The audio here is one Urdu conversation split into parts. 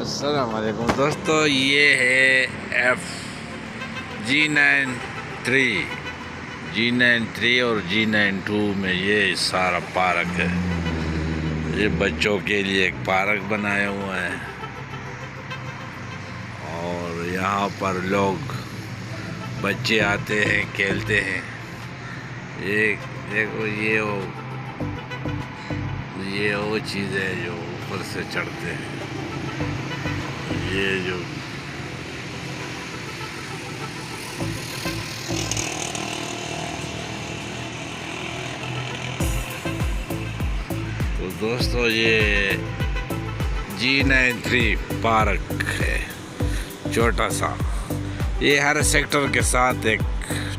السلام علیکم دوستو، یہ ہے G93 اور G92 میں یہ سارا پارک ہے۔ یہ بچوں کے لیے ایک پارک بنایا ہوا ہے اور یہاں پر لوگ بچے آتے ہیں، کھیلتے ہیں۔ دیکھو یہ وہ چیز ہے جو اوپر سے چڑھتے ہیں۔ یہ جو تو دوستو یہ G93 پارک ہے، چھوٹا سا۔ یہ ہر سیکٹر کے ساتھ ایک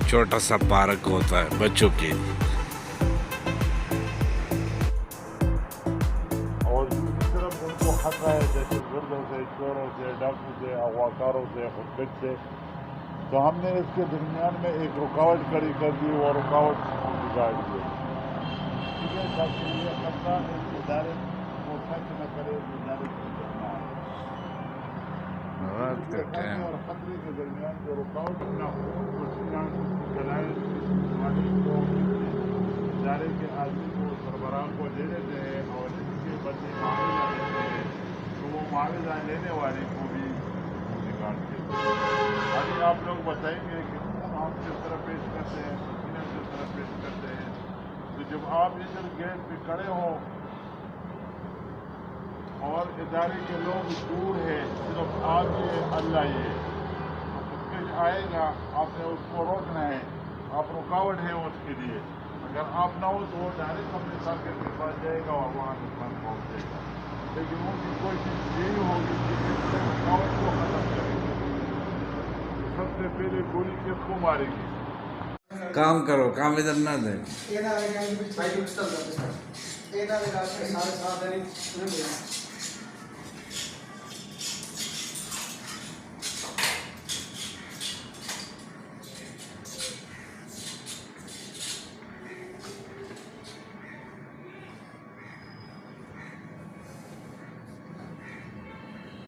چھوٹا سا پارک ہوتا ہے بچوں کے لیے۔ اور دوسری طرف ان کو خطرہ ہے، جیسے گردوں سے، چوروں سے، ڈاکو سے، اغواکاروں سے، خودکش سے۔ تو ہم نے اس کے درمیان میں ایک رکاوٹ کھڑی کر دی اور رکاوٹ کو بگاڑ دیا، ٹھیک ہے، تاکہ یہ خطرہ اس ادارے کو ٹچ نہ کرے، ادارے کے درمیان اور خطرے کے درمیان جو رکاوٹ نہ ہو، اس دلائل کو ادارے کے آدمی کو، سربراہ کو دے دیتے ہیں اور اس کے بدلے معاوضہ لیتے ہیں، تو وہ معاوضہ لینے والے کو بھی نکالتے ہیں۔ ابھی آپ لوگ بتائیں گے کہ ہم کس طرح پیش کرتے ہیں، کس طرح پیش کرتے ہیں۔ تو جب آپ ادھر گیٹ پہ کھڑے ہو اور ادارے کے لوگ دور ہیں، صرف آپ یہ اللہ یہ آئے گا، آپ نے اس کو روکنا ہے، آپ رکاوٹ ہے اس کے لیے۔ اگر آپ نہ ہو تو وہ ڈائریکٹ اپنے سرکٹ کے پاس جائے گا اور وہاں نقصان پہنچ جائے گا۔ لیکن ان کی کوشش یہی ہوگی کہ اس رکاوٹ کو ختم کرے گی۔ سب سے پہلے گولی کس کو مارے گی؟ کام کرو، کام ادھر نہ دیں۔